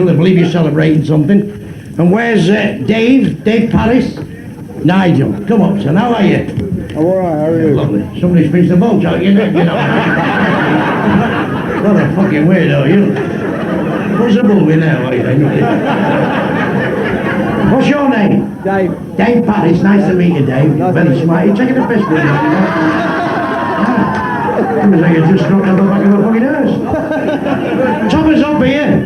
I believe you're celebrating something. And where's Dave? Dave Paris? Nigel. Come up, son. How are you? I'm alright, how are you? Lovely. Somebody spins the boat out, you know. What a fucking weirdo, you. What's the bull with now? What's your name? Dave. Dave Paris. Nice to meet you, Dave. Nice Very smart. You're taking the piss with you. Seems like you just knocked on the back of a fucking hearse. Top us up here.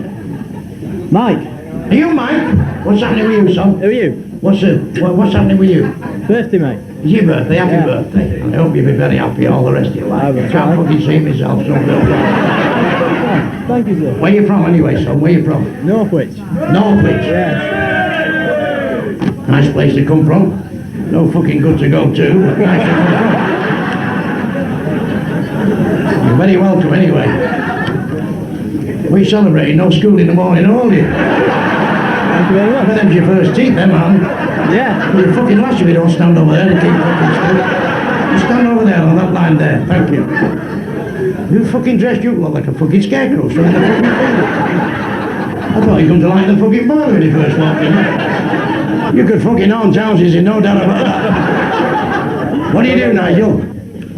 Mike. Are you Mike? What's happening with you, son? Who are you? What's happening with you? Birthday, mate. It's your birthday, happy Yeah. birthday. I hope you'll be very happy all the rest of your life. I I will can't try. fucking see myself, so Thank you, sir. Where you from anyway, son? Where you from? Northwich. Northwich. Yeah. Nice place to come from. No fucking good to go to, but nice to come from. You're very welcome anyway. What are you celebrating? No school in the morning, are you? Thank you very much. But them's your first teeth, then, man. Yeah. You're fucking lash if you don't stand over there and keep fucking still. You stand over there on that line there. Thank you. You fucking dressed, you look like a fucking scarecrow. So the fucking thing. I thought you come to light the fucking bar when you first walked in. You could fucking own houses, in no doubt about that. What do you do, Nigel?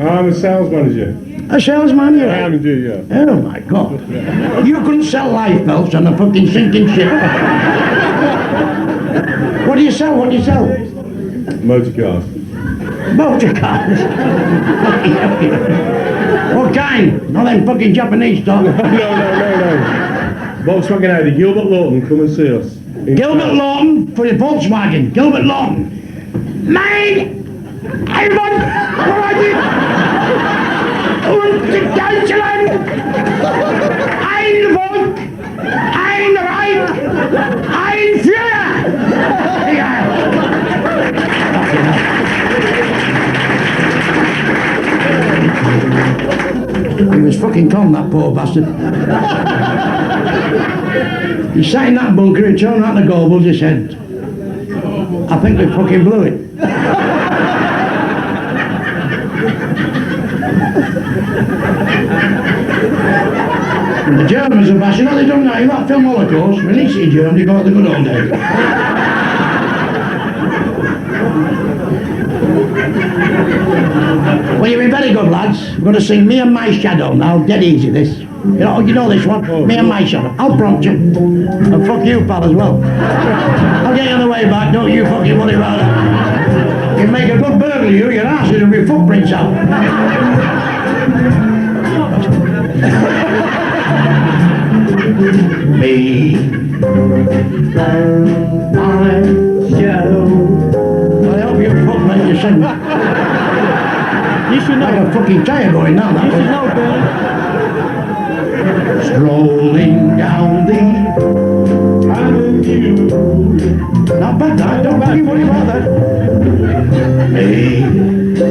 I'm a sales manager. A salesman, you I am indeed, yeah. Oh my God. You couldn't sell life belts on a fucking sinking ship. What do you sell? What do you sell? Motor cars. Motor cars. What kind? Not them fucking Japanese stock. No. Volkswagen Audi, Gilbert Lawton, come and see us. Gilbert Lawton for the Volkswagen. Gilbert Lawton. Mine! Everyone! Where are you? Und Deutschland! Ein Volk! Ein Reich! Ein Führer! Ja. He was fucking calm, that poor bastard. He sat in that bunker, he turned out the goggles, he said, I think we fucking blew it. And the Germans are bashing, oh, they don't know, you like film Holocaust, release it in Germany, go out the good old days. Well, you've been very good, lads. We're going to sing Me and My Shadow now, dead easy this. You know this one? Me and My Shadow. I'll prompt you. And fuck you, pal, as well. I'll get you on the way back, don't you fucking worry about that. You make a good burglar, your ass will be footprints out. Me, my shadow. I hope you fuck like you sing. You should know. Like a fucking tire going now, that You should one. know, Bill. Strolling down the avenue. Not bad, that. Don't you worry about that. Me,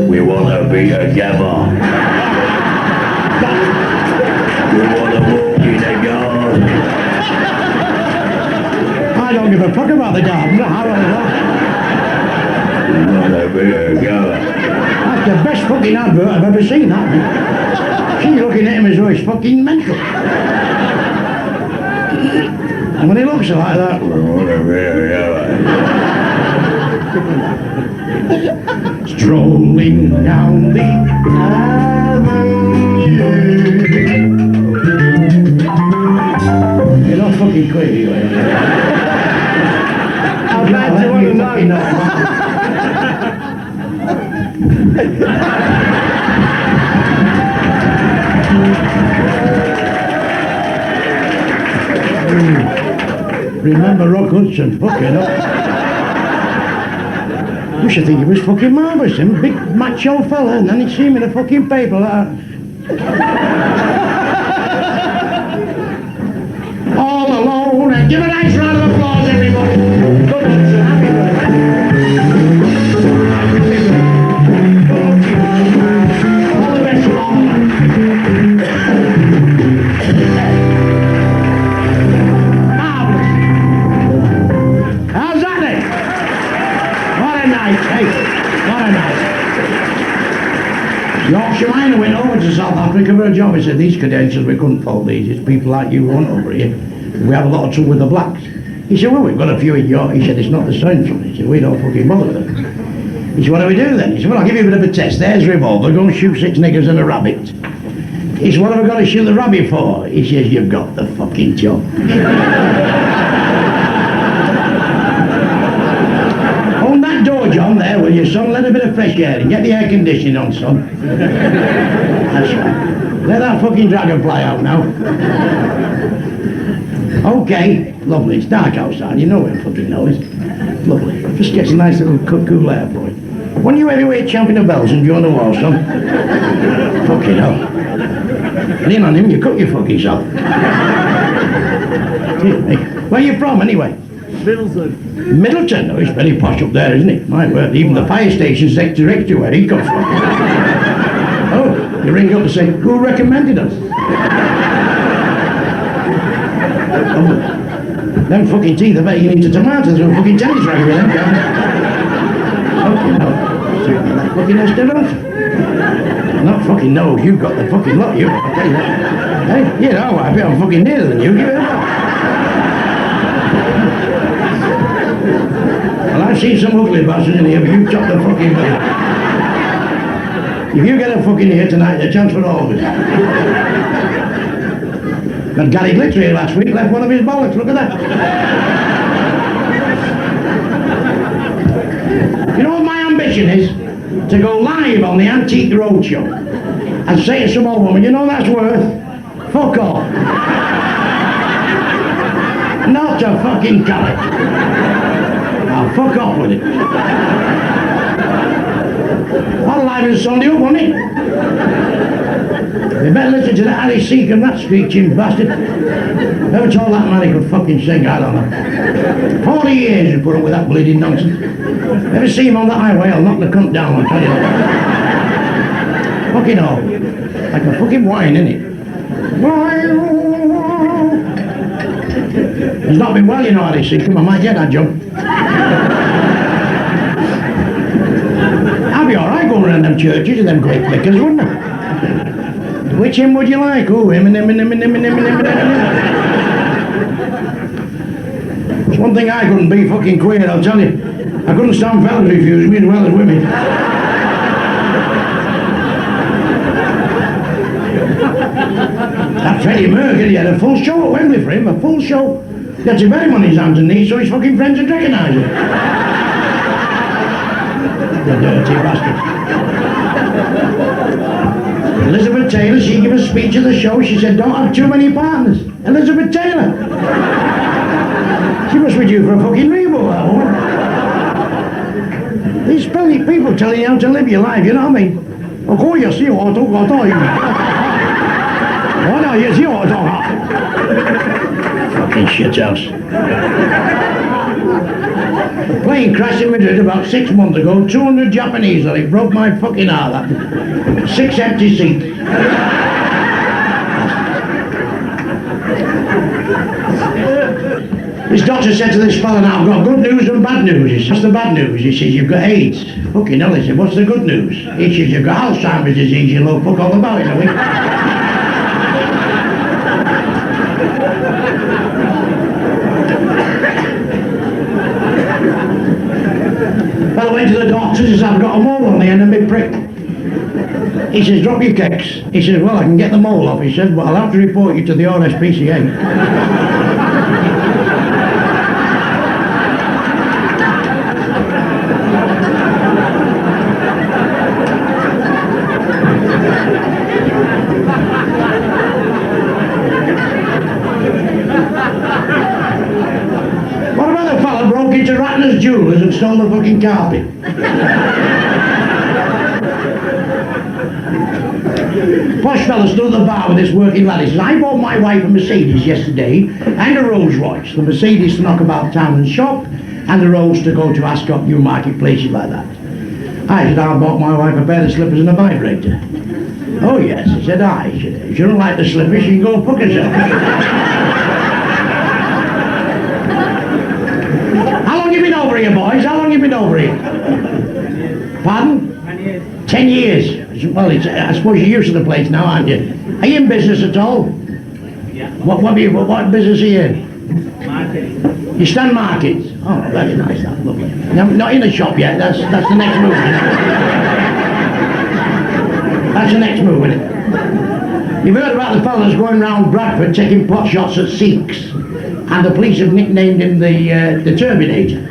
we wanna be together. We wanna walk in the garden. I don't give a fuck about the garden. How about that? We wanna be together. That's the best fucking advert I've ever seen, that. She's looking at him as though he's fucking mental. And when he looks like that, we wanna be together. Strolling down the avenue. You're not fucking quick, you ain't. I've had to one of those. Remember Rock Hudson, fucking hell. You should think he was fucking marvellous, him big macho fella, and then he'd see him in a fucking paper like that. All alone, and give a nice round of applause, everybody. Good Hudson, happy birthday. All the best, how's that then? What a night, hey, what a night. Yorkshire went over to South Africa for a job. He said, these credentials, we couldn't fault these. It's people like you who want over here. We have a lot of trouble with the blacks. He said, well, we've got a few in York. He said, it's not the central. He said, we don't fucking bother with them. He said, what do we do then? He said, well, I'll give you a bit of a test. There's a revolver. Go and shoot 6 niggers and a rabbit. He said, what have I got to shoot the rabbit for? He says, you've got the fucking job. On that door, John, there, will you, son? Let a bit of fresh air in. Get the air conditioning on, son. That's right. Let that fucking dragon fly out now. Okay, lovely. It's dark outside. You know where fucking know it. Lovely. Just gets a nice little cool air for it. When you heavyweight champion of Belgium during the war, son? Fucking hell. Lean on him, you cut your fucking self. Where are you from, anyway? Middleton. Middleton? Oh, it's very posh up there, isn't it? My word, even the fire station's next to where he comes from. Oh, you ring up and say, who recommended us? Oh, them fucking teeth, I bet you need tomatoes or fucking tennis racket with them, fucking no. That fucking osteros. Not fucking no, you've got the fucking lot, you. Hey, you know, I bet I'm fucking nearer than you. Give it up. Well, I've seen some ugly bastards in here, but you chop the fucking bit. If you get a fucking here tonight, the chance for all of us. But Gary Glitter here last week left one of his bollocks, look at that. You know what my ambition is? To go live on the Antique Roadshow and say to some old woman, you know that's worth fuck off. Not a fucking carrot. I'll fuck off with it. I'll live in Sunday up, won't it? You better listen to that Harry Seacombe, that screeching bastard. Never told that man he could fucking sing, I don't know. 40 years he put up with that bleeding nonsense. Ever see him on the highway, I'll knock the cunt down, I'll tell you that. Fucking hell. Like a fucking wine, innit? He's not been well, you know, Harry Seacombe. I might get that job. I'd be alright going around them churches and them great flickers, wouldn't I? Which hymn would you like? Oh, him and him and him and him and him and him and him. It's one thing I couldn't be fucking queer, I'll tell you. I couldn't stand fellas refuse me as well as women. That Freddie Mercury, he had a full show at Wembley for him, a full show. He had to bury him on his hands and knees so his fucking friends would recognise him. The dirty bastard. Elizabeth Taylor, she gave a speech at the show. She said, don't have too many partners. Elizabeth Taylor. She must be due for a fucking reboot, that woman. These people telling you how to live your life, you know what I mean? Of course you see what I talk. Oh no, you see what I talk. Fucking shithouse. The plane crashed in Madrid about 6 months ago, 200 Japanese, and it broke my fucking heart. 6 empty seats. This doctor said to this fella, now I've got good news and bad news. He says, what's the bad news? He says, you've got AIDS. Fucking hell, he said, what's the good news? He says, you've got Alzheimer's disease, you know fuck all about it, have we? Well, I went to the doctor, he says, I've got a mole on the end of my prick. He says, drop your kicks. He says, well, I can get the mole off. He says, but I'll have to report you to the RSPCA. What about the fella broke into Ratner's Jewelers and stole the fucking carpet? Posh fella stood at the bar with this working lad. He says, I bought my wife a Mercedes yesterday and a Rolls Royce. The Mercedes to knock about town and shop, and the Rolls to go to Ascot, Newmarket, places like that. I said, I bought my wife a pair of slippers and a vibrator. Oh yes, he said, aye. She said, if you don't like the slippers, she can go and fuck herself. How long you been over here, boys? How long you been over here? Pardon? 10 years. Well, I suppose you're used to the place now, aren't you? Are you in business at all? Yeah. What business are you in? You stand markets. Oh, very nice, that, lovely. No, not in the shop yet, that's the next move. That's the next move, isn't it? You've heard about the fellas going round Bradford taking pot shots at Sikhs, and the police have nicknamed him the Terminator.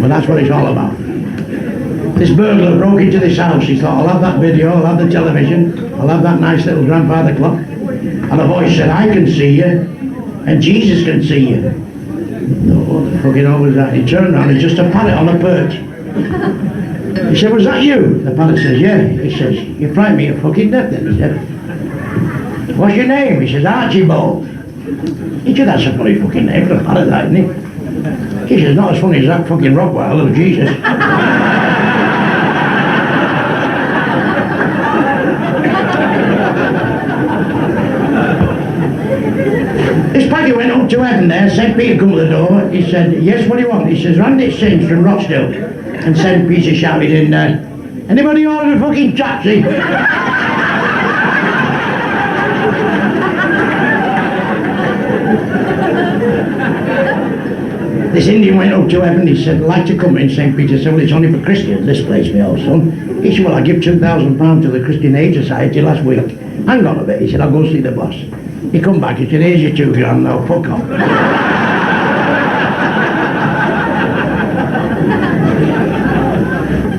But that's what it's all about. This burglar broke into this house. He thought, I'll have that video, I'll have the television, I'll have that nice little grandfather clock. And a voice said, I can see you, and Jesus can see you. No, what the fucking hell was that? He turned around, and just a parrot on a perch. He said, was that you? The parrot says, yeah. He says, you frightened me to fucking death then. He said, what's your name? He says, Archibald. He said, that's a funny fucking name for a parrot, that, isn't it? He says, not as funny as that fucking Rockwell, oh Jesus. This packet went up to heaven there, St. Peter come to the door, he said, yes, what do you want? He says, Randy Sims from Rochdale. And St. Peter shouted in, anybody order a fucking taxi? This Indian went up to heaven, he said, I'd like to come in. St. Peter said, well, it's only for Christians, this place, my old son. He said, well, I give £2,000 to the Christian Aid Society last week. Hang on a bit, he said, I'll go see the boss. He come back, he said, here's your £2,000 now, fuck off.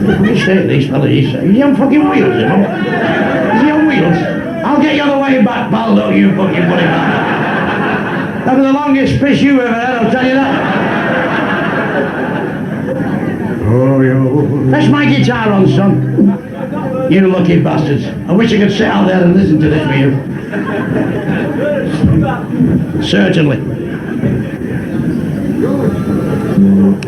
What do you say to these fellas? Is he on fucking wheels, you know? Is he on wheels? I'll get you on the way back, pal, don't you fucking worry about it. That was the longest piss you ever had, I'll tell you that. Oh, yo. Press my guitar on, son. You lucky bastards. I wish I could sit out there and listen to this for you. Certainly.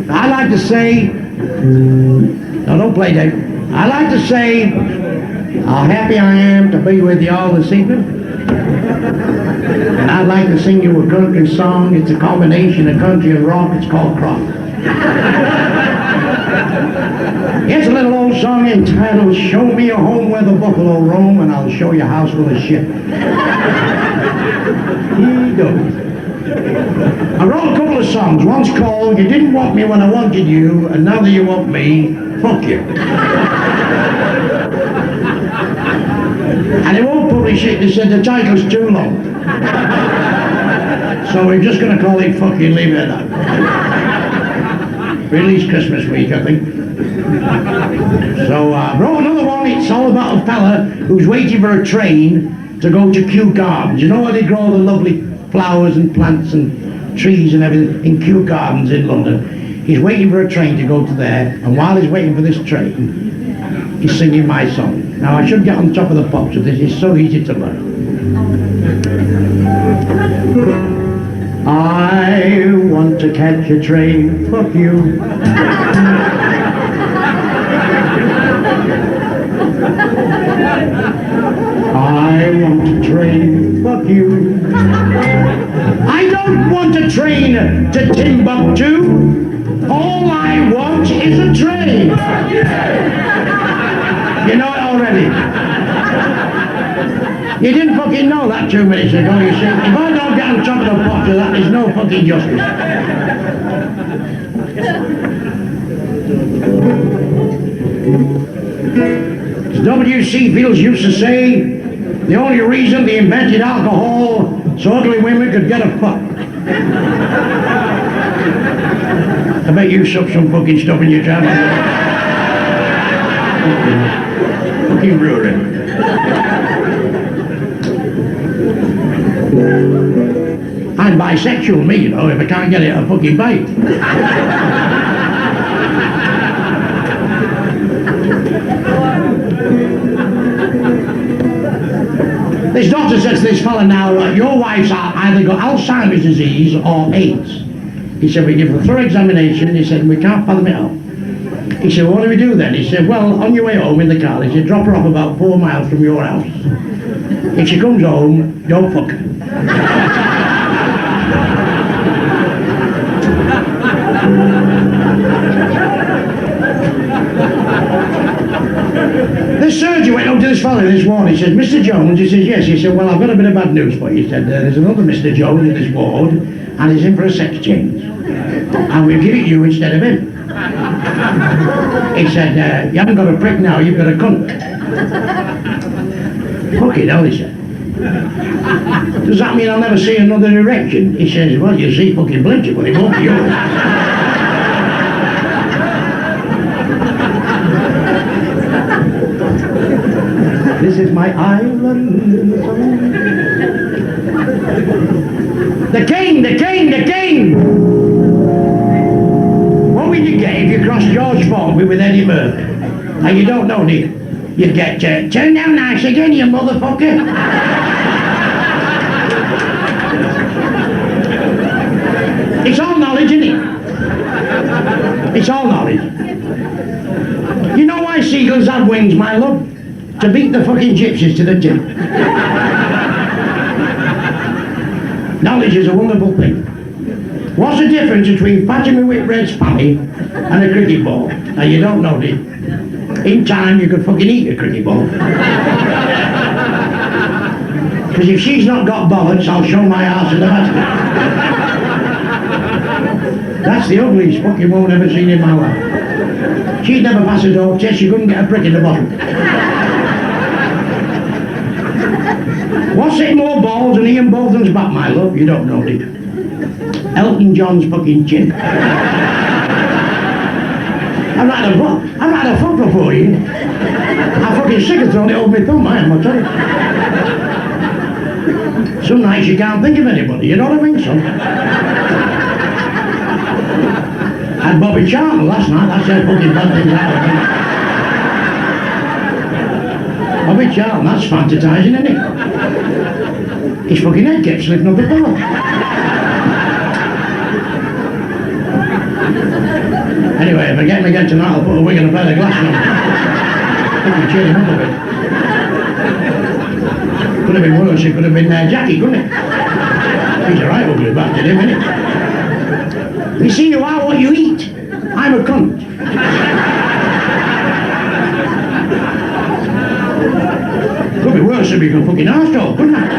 I like to say, no, don't play, Dave. I like to say how happy I am to be with you all this evening. And I'd like to sing you a country song. It's a combination of country and rock. It's called Crock. It's a little old song entitled Show Me a Home Where the Buffalo Roam, and I'll show you a house full of shit. Here you go. I wrote a couple of songs. One's called You Didn't Want Me When I Wanted You, and Now That You Want Me, Fuck You. And they won't publish it. They said the title's too long. So we're just going to call it Fuck You and leave it at that. Release Christmas week, I think. So I wrote another one. It's all about a fella who's waiting for a train to go to Kew Gardens. You know where they grow the lovely flowers and plants and trees and everything in Kew Gardens in London. He's waiting for a train to go to there, and while he's waiting for this train, he's singing my song. Now I should get on top of the pops of this. It's so easy to learn. I want to catch a train, fuck you. I want a train, fuck you. I don't want a train to Timbuktu. All I want is a train. You know it already. You didn't fucking know that 2 minutes ago, you see. If I don't get on top of the pot of that, there's no fucking justice. As W.C. Fields used to say, the only reason they invented alcohol so ugly women could get a fuck. I bet you suck some fucking stuff in your travel. Fucking brewery. I'm bisexual, me, you know, if I can't get it, I'll fucking bite. This doctor said to this fella now, your wife's either got Alzheimer's disease or AIDS. He said, we give her a thorough examination. He said, we can't fathom it out. He said, what do we do then? He said, well, on your way home in the car, he said, drop her off about 4 miles from your house. If she comes home, don't fuck her. This surgeon went up to this fellow in this ward. He says, Mr. Jones? He says, yes. He said, well, I've got a bit of bad news for you. He said, there's another Mr. Jones in this ward, and he's in for a sex change. And we'll give it you instead of him. He said, you haven't got a prick now, you've got a cunt. Fucking hell, he said. Does that mean I'll never see another erection? He says, well, you see fucking plenty, but it won't be yours. This is my island. The king, the king, the king! What would you get if you crossed George Formby with Eddie Murphy? And you don't know, do you? You'd get, turn down nice again, you motherfucker! It's all knowledge, isn't it? It's all knowledge. You know why seagulls have wings, my love? To beat the fucking gypsies to the tip. Knowledge is a wonderful thing. What's the difference between Fatima Whitbread's fanny and a cricket ball? Now you don't know, do you? In time you could fucking eat a cricket ball. Because if she's not got bollocks, I'll show my arse in the basket. That's the ugliest fucking woman I've ever seen in my life. She'd never pass a door test, she couldn't get a prick in the bottom. What's it more balls than Ian Bolton's back, my love? You don't know, do you? Elton John's fucking chin. I'm not a fucker for you. I'm fucking sick of throwing it over my thumb, I am, I'll tell you. Some nights you can't think of anybody, you know what I mean, son? Had Bobby Charlton last night, that's how fucking bad things happen. Bobby Charlton, that's fantasizing, isn't it? His fucking head kept slipping up the pillow. Anyway, if I get him again tonight, I'll put a wig and a pair of glasses on. Fucking cheer him up a bit. Could have been worse, it could have been Jackie, couldn't it? He's a right ugly bastard, him, isn't he? You see, you are what you eat. I'm a cunt. Could be worse if you could fucking arsehole, couldn't it?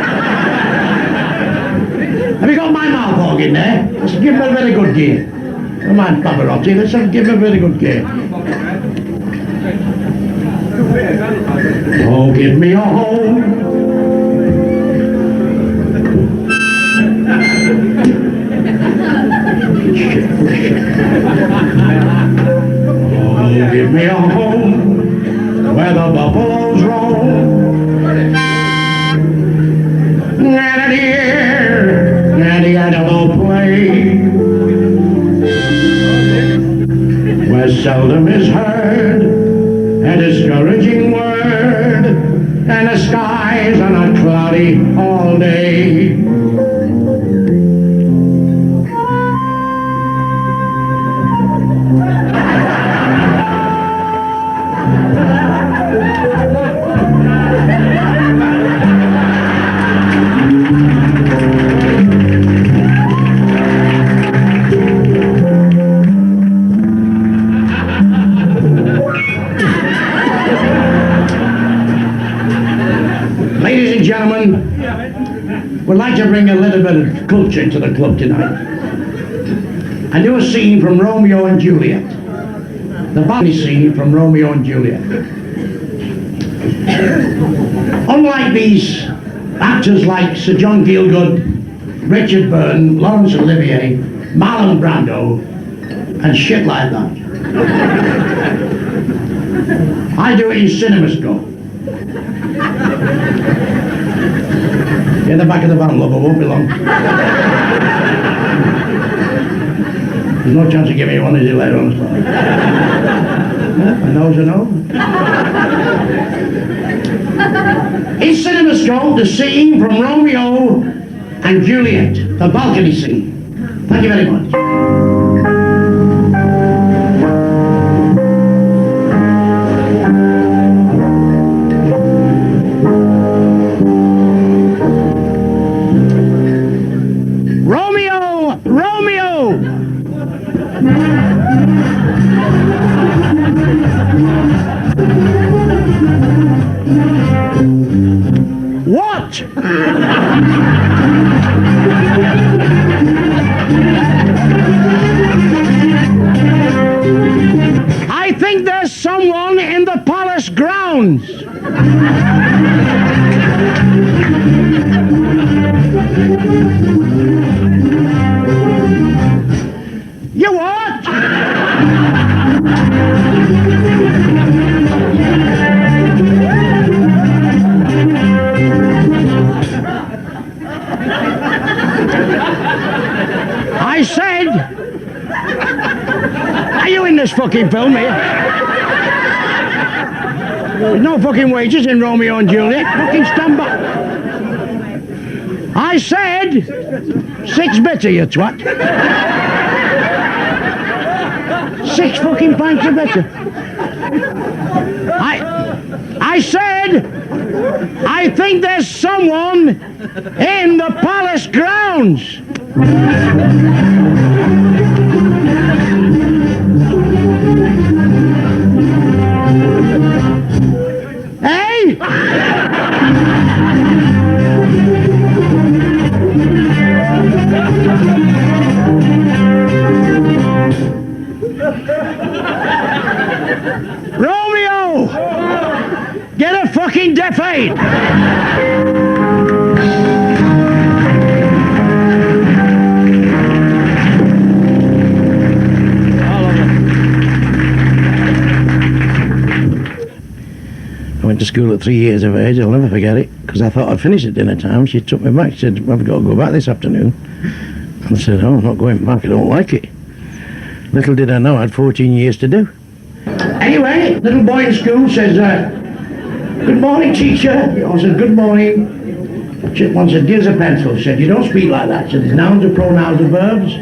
Have you got my mouth org in there? Let's give him a very good gear. Don't mind Pavarotti, let's give him a very good gear. Oh, give me a home. Oh, give me a home where the buffaloes roam. And here, and the antelope play, where seldom is heard a discouraging word, and the skies are not cloudy all day. Ladies and gentlemen, we'd like to bring a little bit of culture into the club tonight. I do a scene from Romeo and Juliet. The balcony scene from Romeo and Juliet. Unlike these actors like Sir John Gielgud, Richard Burton, Laurence Olivier, Marlon Brando, and shit like that, I do it in CinemaScope. Get in the back of the van, love, I won't be long. There's no chance of giving you one of these later on. A no's a no. In CinemaScope, the scene from Romeo and Juliet, the balcony scene. Thank you very much. Romeo! what? I think there's someone in the palace grounds. You what? I said, are you in this fucking film here? There's no fucking wages in Romeo and Juliet. Fucking stand back. I said, 6 bitter, you twat. 6 fucking pints of bitter. I said, I think there's someone in the palace grounds. Hey! Romeo! Get a fucking deaf aid! I went to school at 3 years of age. I'll never forget it, because I thought I'd finish at dinner time. She took me back. She said, I've got to go back this afternoon. And I said, oh, I'm not going back. I don't like it. Little did I know I had 14 years to do. Anyway, little boy in school says, good morning, teacher. I said, good morning. One said, here's a pencil. She said, you don't speak like that. She said, there's nouns and pronouns and verbs.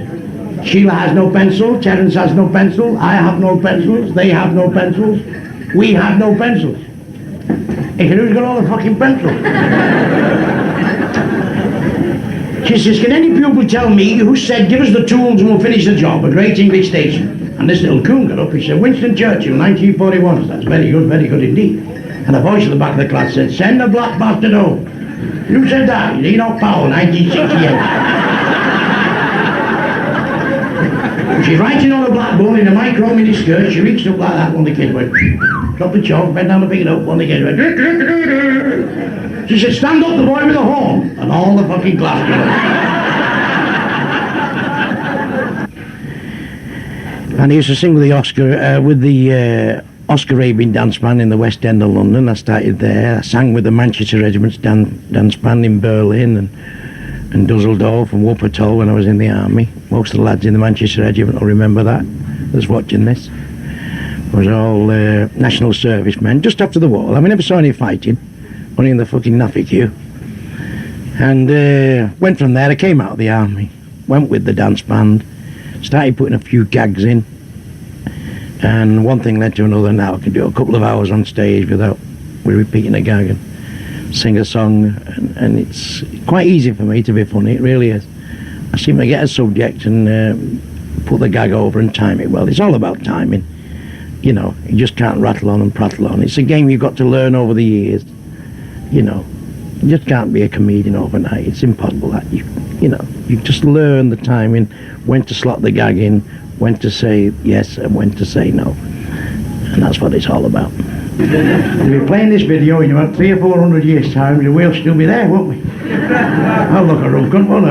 Sheila has no pencil. Terence has no pencil. I have no pencils. They have no pencils. We have no pencils. Hey, who's got all the fucking pencils? She says, can any pupil tell me who said, give us the tools and we'll finish the job, a great English station? And this little coon got up, he said, Winston Churchill, 1941. So that's very good indeed. And a voice at the back of the class said, send the black bastard home. Who said that? Enoch Powell, 1968. She's writing on a blackboard in a micro mini skirt. She reached up like that. One of the kids went, dropped the chalk, bent down to pick it up. One of the kids went, she said, stand up, the boy with the horn. And all the fucking class got up. And I used to sing with the Oscar Rabin dance band in the West End of London. I started there. I sang with the Manchester Regiment's dance band in Berlin and Dusseldorf and Wuppertal when I was in the army. Most of the lads in the Manchester Regiment will remember that, that's watching this. It was all national servicemen just after the war. I mean, never saw any fighting, only in the fucking naffy queue. And went from there. I came out of the army, went with the dance band, started putting a few gags in, and one thing led to another. Now I can do a couple of hours on stage without repeating a gag and sing a song, and it's quite easy for me to be funny. It really is. I seem to get a subject and put the gag over and time it well. It's all about timing, you know. You just can't rattle on and prattle on. It's a game you've got to learn over the years, you know. You just can't be a comedian overnight. It's impossible that you know, you just learn the timing, when to slot the gag in, when to say yes and when to say no, and that's what it's all about. We'll be playing this video in about 300 or 400 years time, and we'll still be there, won't we? I'll look a rough cunt, won't I?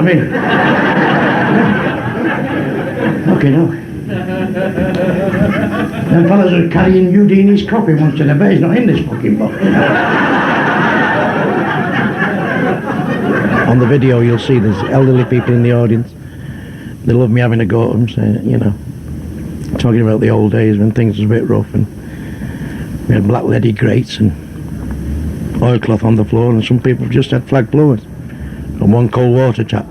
Okay, no. Them fellas are carrying Houdini's copy once in a bed. He's not in this fucking box. On the video you'll see there's elderly people in the audience. They love me having a go at them, saying, you know, talking about the old days when things was a bit rough, and we had black leady grates and oilcloth on the floor, and some people just had flag blowers and one cold water tap.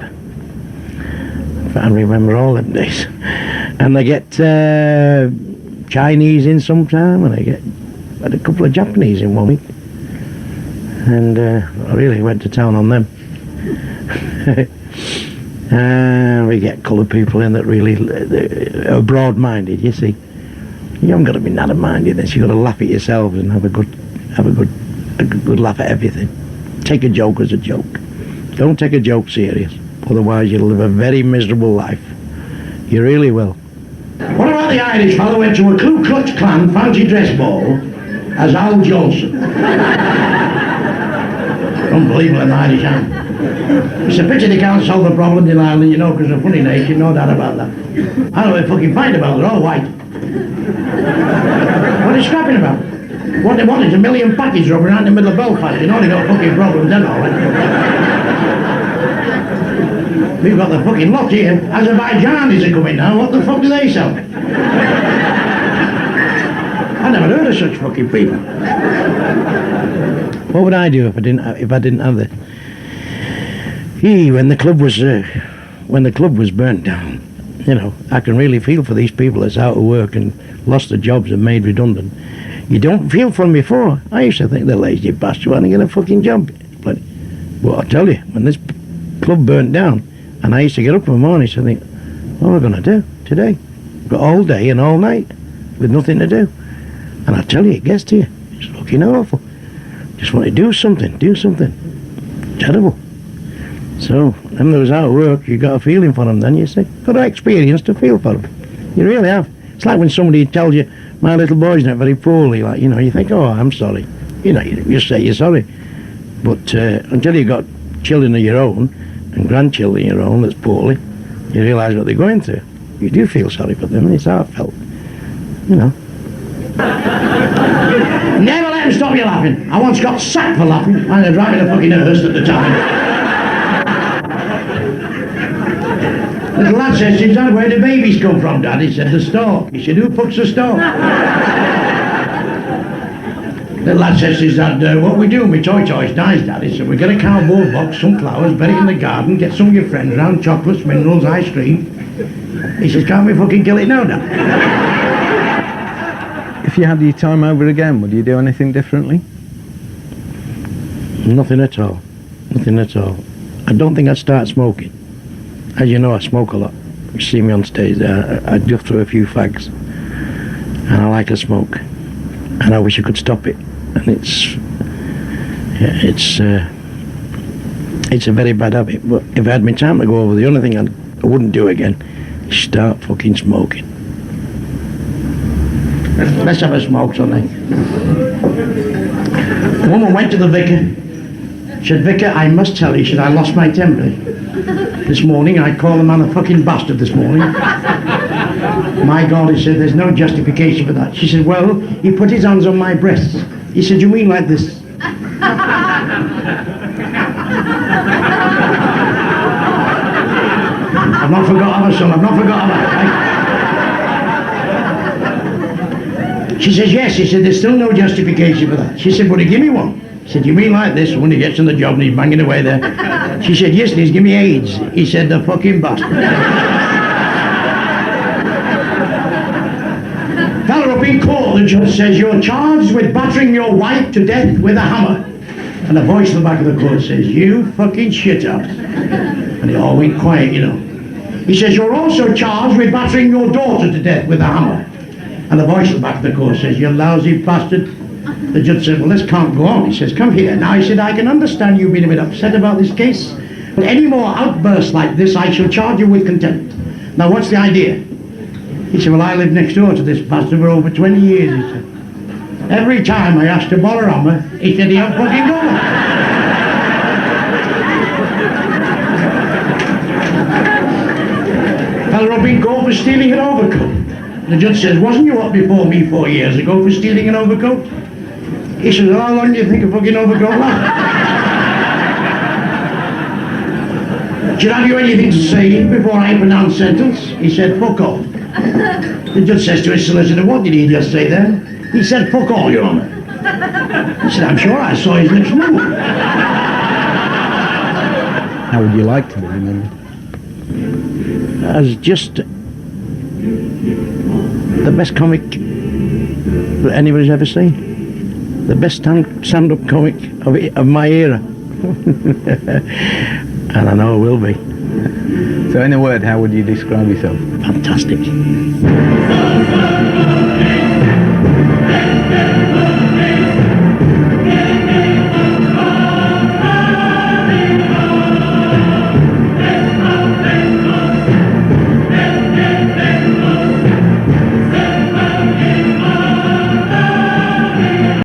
I remember all them days. And I get Chinese in sometime, and I had a couple of Japanese in 1 week, and I really went to town on them. We get coloured people in that really are broad-minded. You see, you haven't got to be narrow-minded. You've got to laugh at yourselves and have a good laugh at everything. take a joke as a joke. Don't take a joke serious. Otherwise you'll live a very miserable life. You really will. What about the Irish fellow who went to a Ku Klux Klan fancy dress ball as Al Johnson? Unbelievable in Irish, huh? It's a pity they can't solve the problem in Ireland, you know, because they're a funny nation, no doubt about that. I don't know what they fucking fight about, they're all white. What are they scrapping about? What they want is a million packages running around in the middle of Belfast, you know, they got fucking problems, then all right. We've got the fucking lot here. Azerbaijanis are coming now, what the fuck do they sell? I never heard of such fucking people. What would I do if I didn't have the... when the club was burnt down, you know, I can really feel for these people that's out of work and lost their jobs and made redundant. You don't feel for them before. I used to think they're lazy bastards want to get a fucking job. But I tell you, when this club burnt down, and I used to get up in the morning and think, what am I going to do today? Got all day and all night with nothing to do. And I tell you, it gets to you. It's fucking awful. Just want to do something. Terrible. So, them that was out of work, you got a feeling for them then, you see. Got an experience to feel for them. You really have. It's like when somebody tells you, my little boy's not very poorly, like, you know, you think, oh, I'm sorry. You know, you say you're sorry. But until you got children of your own, and grandchildren of your own that's poorly, you realise what they're going through. You do feel sorry for them, it's heartfelt. You know. Never let them stop you laughing. I once got sacked for laughing. I was driving a fucking hearse at the time. The lad says to his dad, where do babies come from, Dad? He said, the store. He said, who puts the store? The lad says to his dad, what we do when my toys dies, Dad? He said, we get a cardboard box, some flowers, bury it in the garden, get some of your friends round, chocolates, minerals, ice cream. He says, can't we fucking kill it now, Dad? If you had your time over again, would you do anything differently? Nothing at all. Nothing at all. I don't think I'd start smoking. As you know, I smoke a lot. You see me on stage there, I duff through a few fags. And I like to smoke. And I wish I could stop it. And it's a very bad habit. But if I had my time to go over, the only thing I wouldn't do again is start fucking smoking. Let's have a smoke, sonny. A woman went to the vicar. She said, Vicar, I must tell you, she said, I lost my temper. This morning, I called the man a fucking bastard this morning. My God, he said, there's no justification for that. She said, well, he put his hands on my breasts. He said, you mean like this? I've not forgot her, son, I've not forgot her. She says, yes. He said, there's still no justification for that. She said, well, give me one. He said, you mean like this? When he gets on the job and he's banging away there. She said, yes, please, give me AIDS. He said, the fucking bastard. Fella up in court, the judge says, you're charged with battering your wife to death with a hammer. And a voice in the back of the court says, you fucking shit up. And they all went quiet, you know. He says, you're also charged with battering your daughter to death with a hammer. And the voice in the back of the court says, you lousy bastard. The judge said, well, this can't go on. He says, come here. Now, he said, I can understand you being a bit upset about this case, but any more outbursts like this, I shall charge you with contempt. Now, what's the idea? He said, well, I lived next door to this bastard for over 20 years, he said. Every time I asked to borrow a hammer, he said he had fucking got one. Fella up in court for stealing an overcoat. The judge says, wasn't you up before me 4 years ago for stealing an overcoat? He says, well, how long do you think a fucking overcoat lasts? Should I have you anything to say before I pronounce sentence? He said, fuck off. The judge says to his solicitor, what did he just say then? He said, fuck all, Your Honour. He said, I'm sure I saw his lips move. How would you like to be remembered? As just the best comic that anybody's ever seen. The best stand-up comic of my era. And I know it will be. So in a word, how would you describe yourself? Fantastic.